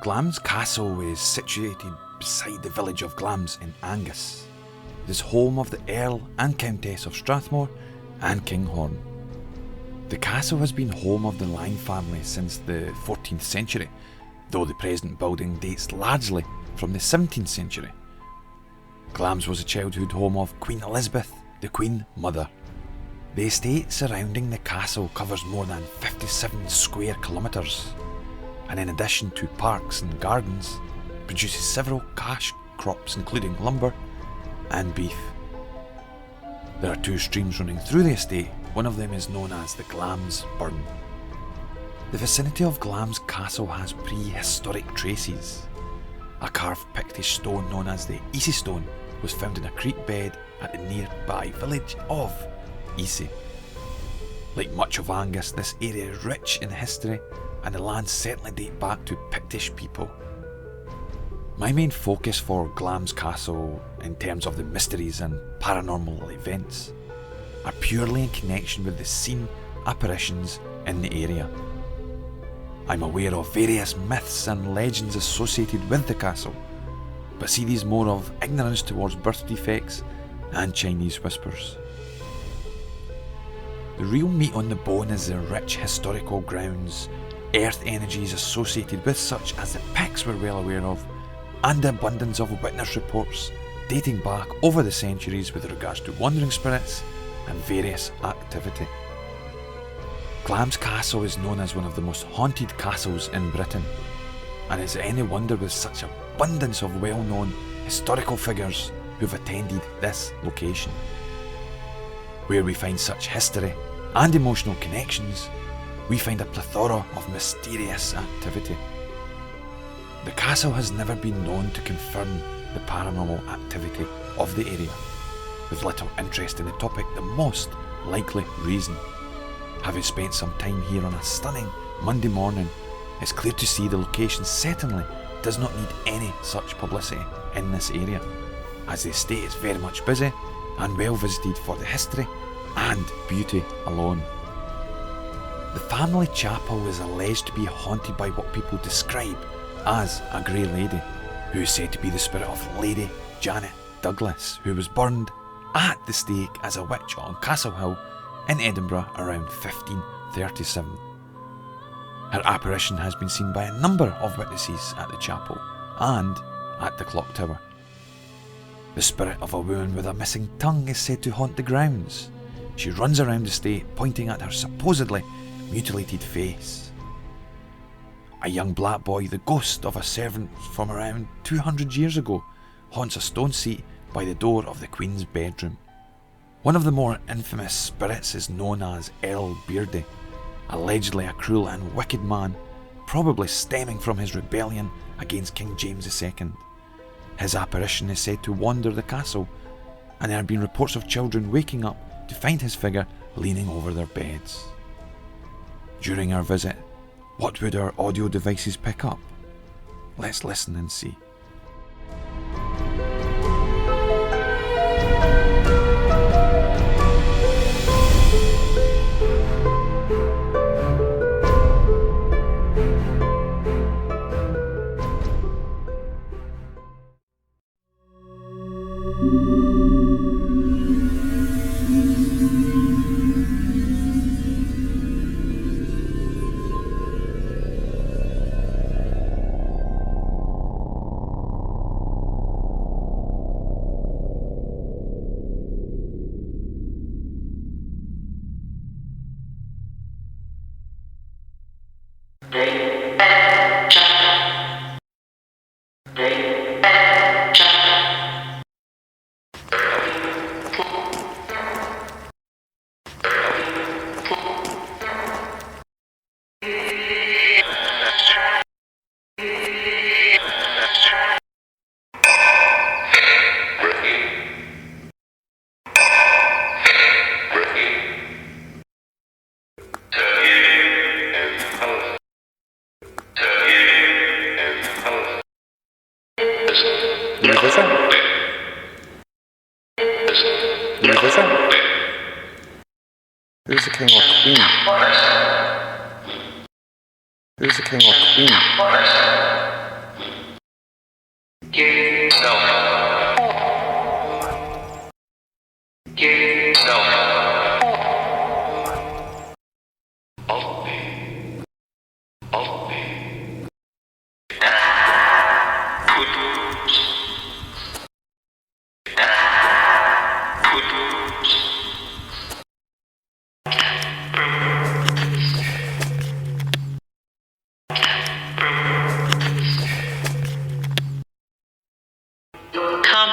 Glamis Castle is situated beside the village of Glamis in Angus. It is home of the Earl and Countess of Strathmore and Kinghorn. The castle has been home of the Lang family since the 14th century, though the present building dates largely from the 17th century. Glamis was a childhood home of Queen Elizabeth, the Queen Mother. The estate surrounding the castle covers more than 57 square kilometres, and in addition to parks and gardens, produces several cash crops including lumber and beef. There are two streams running through the estate. One of them is known as the Glamis Burn. The vicinity of Glamis Castle has prehistoric traces. A carved Pictish stone known as the Easy Stone was found in a creek bed at the nearby village of Easy. Like much of Angus, this area is rich in history, and the lands certainly date back to Pictish people. My main focus for Glamis Castle, in terms of the mysteries and paranormal events, are purely in connection with the seen apparitions in the area. I'm aware of various myths and legends associated with the castle, but see these more of ignorance towards birth defects and Chinese whispers. The real meat on the bone is the rich historical grounds, earth energies associated with such as the Picts were well aware of, and the abundance of witness reports dating back over the centuries with regards to wandering spirits and various activity. Glamis Castle is known as one of the most haunted castles in Britain, and is it any wonder with such abundance of well-known historical figures who have attended this location. Where we find such history and emotional connections, we find a plethora of mysterious activity. The castle has never been known to confirm the paranormal activity of the area. With little interest in the topic, the most likely reason. Having spent some time here on a stunning Monday morning, it's clear to see the location certainly does not need any such publicity in this area, as the estate is very much busy and well visited for the history and beauty alone. The family chapel is alleged to be haunted by what people describe as a grey lady, who is said to be the spirit of Lady Janet Douglas, who was burned at the stake as a witch on Castle Hill in Edinburgh around 1537. Her apparition has been seen by a number of witnesses at the chapel and at the clock tower. The spirit of a woman with a missing tongue is said to haunt the grounds. She runs around the estate pointing at her supposedly mutilated face. A young black boy, the ghost of a servant from around 200 years ago, haunts a stone seat by the door of the Queen's bedroom. One of the more infamous spirits is known as Earl Beardy, allegedly a cruel and wicked man, probably stemming from his rebellion against King James II. His apparition is said to wander the castle, and there have been reports of children waking up to find his figure leaning over their beds. During our visit, what would our audio devices pick up? Let's listen and see. Who's the king or queen? Who's the king or queen? Come